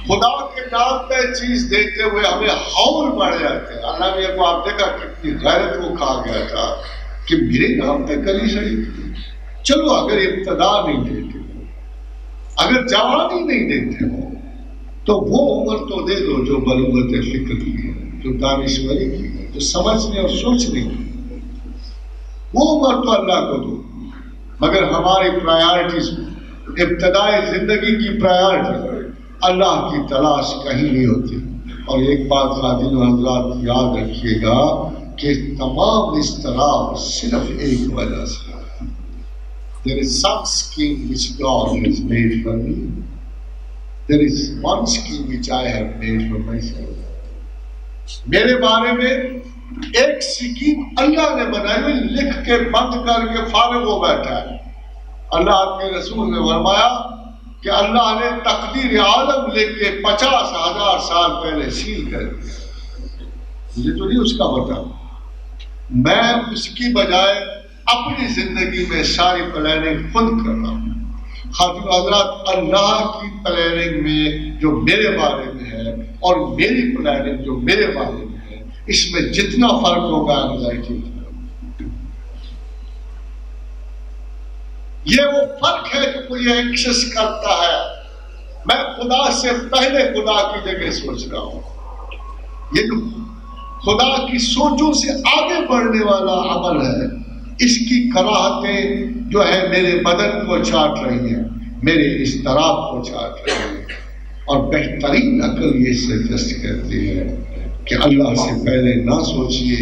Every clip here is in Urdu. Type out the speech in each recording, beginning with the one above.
خدا کے نام پہ چیز دیتے ہوئے ہمیں ہول بڑھ جاتے ہیں. اللہ نے کو آپ دیکھا کتنی غیرت کو کہا گیا تھا کہ میرے نام پہ کلی شریف. چلو اگر ابتدا نہیں دیتے ہو، اگر جوانی نہیں دیتے ہو، تو وہ عمر تو دے دو جو بلوغت فکر کی ہے، جو دانشوری کی ہے، جو سمجھنے اور سوچنے کی ہے. وہ عمر تو اللہ کو دو. مگر ہماری پرائیورٹیز، ابتدائی زندگی کی پرائیورٹی اللہ کی تلاش کہیں نہیں ہوتی. اور ایک بات خاتون و حضرات یاد رکھیے گا کہ تمام اضطراب صرف ایک وجہ سے. There is some scheme which God has made for me. There is one scheme which I have made for myself. میرے بارے میں ایک سکیم اللہ نے بنائی ہوئی، لکھ کے بند کر کے فارغ ہو بیٹھا ہے. اللہ کے رسول نے فرمایا کہ اللہ نے تقدیر عالم لکھ کے 50,000 سال پہلے سیل کر دیا. مجھے تو نہیں اس کا پتا. میں اس کی بجائے اپنی زندگی میں ساری پلاننگ خود کر رہا ہوں. خاتون حضرات، اللہ کی پلاننگ میں جو میرے بارے میں ہے اور میری پلاننگ جو میرے بارے میں ہے، اس میں جتنا فرق ہوگا انگزائٹی. یہ وہ فرق ہے جو مجھے ایکسس کرتا ہے. میں خدا سے پہلے خدا کی جگہ سوچ رہا ہوں. یہ جو خدا کی سوچوں سے آگے بڑھنے والا عمل ہے، اس کی کراہتیں جو ہے میرے بدن کو چاٹ رہی ہیں، میرے اضطراب کو چاٹ رہی ہیں. اور بہترین عقل یہ سجیسٹ کرتی ہے کہ اللہ سے پہلے نہ سوچئے،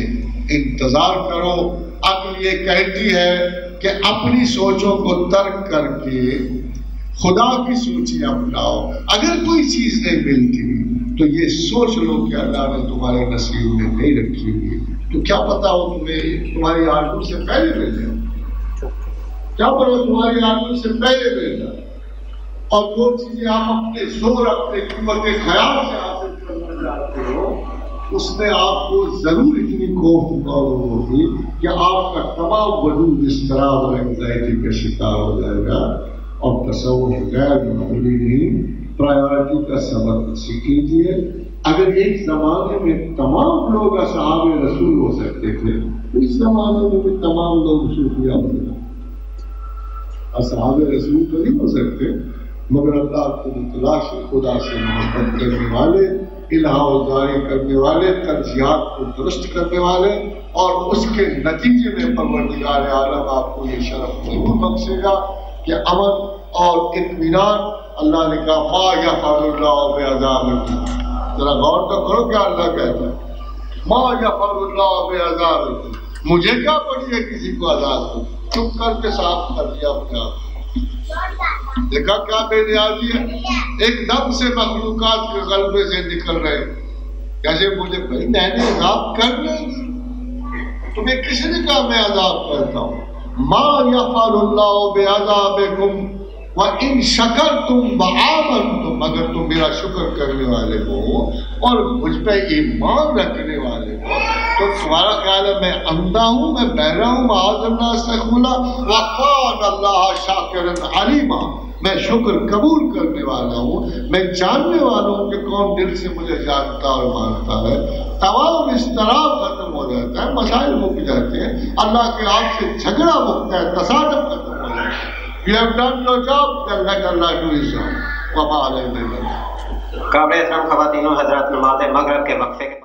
انتظار کرو. عقل یہ کہتی ہے کہ اپنی سوچوں کو ترک کر کے خدا کی سوچیں اپناؤ. اگر کوئی چیز نہیں ملتی تو یہ سوچ لو کہ اللہ نے تمہارے نصیب میں نہیں رکھی ہوئی، تو کیا پتا ہو تمہیں تمہاری آرزو سے پہلے مل جائے. کیا پتا تمہاری آرزو سے پہلے مل جائے. اور جو چیزیں آپ اپنے زور، اپنے قوت خیال سے حاصل کرنا چاہتے ہو، اس میں آپ کو ضرور اتنی خوف ہوگی کہ آپ کا تمام وجود اضطراب اور انگزائٹی کا شکار ہو جائے گا. اور تصور غیر معمولی نہیں، پرائیورٹی کا سبق سیکھ لیجیے. اگر ایک زمانے میں تمام لوگ اصحاب رسول ہو سکتے تھے، اس زمانے میں بھی تمام لوگ صوفیہ ہو گئے. اصحاب رسول تو نہیں ہو سکتے، مگر اللہ کو تلاش خدا سے محبت کرنے والے، الہا و جاری کرنے والے، ترجیحات کو درست کرنے والے، اور اس کے نتیجے میں پروردگار عالم آپ کو یہ شرف ضرور بخشے گا کہ امن اور اطمینان. اللہ نے کہا ما یفعل اللہ بعذابکم. ذرا غور تو کرو کیا اللہ کہتا ہے. ما یفعل اللہ بعذابکم. مجھے کیا پڑی ہے کسی کو عذاب کو. چپ کر کے صاف کر دیا اپنے آپ. دیکھا کیا بے نیازی ہے. ایک دم سے مخلوقات کے غلبے سے نکل رہے. کیسے مجھے بھائی میں نے عذاب کرنا ہے. تمہیں کسی نے کہا میں عذاب کرتا ہوں. ما یفعل اللہ بعذابکم وَإِن شَكَرْتُمْ وَآمَنْتُمْ. اگر تم میرا شکر کرنے والے ہو اور مجھ پہ ایمان رکھنے والے ہو تو تمہارا خیال ہے میں اندھا ہوں، میں بہرا ہوں؟ معاذ اللہ استغفر اللہ. وَقَانَ اللَّهَ شَاكِرًا عَلِيمًا. میں شکر قبول کرنے والا ہوں، میں جاننے والا ہوں کہ کون دل سے مجھے جانتا اور مانتا ہے. تمام اضطراب ختم ہو جاتا ہے، مسائل مک جاتے ہیں، اللہ کے آپ سے جھگڑا مکتا ہے، تصادم ختم ہو جاتا ہے. You have done your job, then let Allah do his job. وَمَا عَلَيْنَا إِلَّا الْبَلَاغُ. قابل احترام خواتین و حضرات، نماز مغرب کے وقفے کے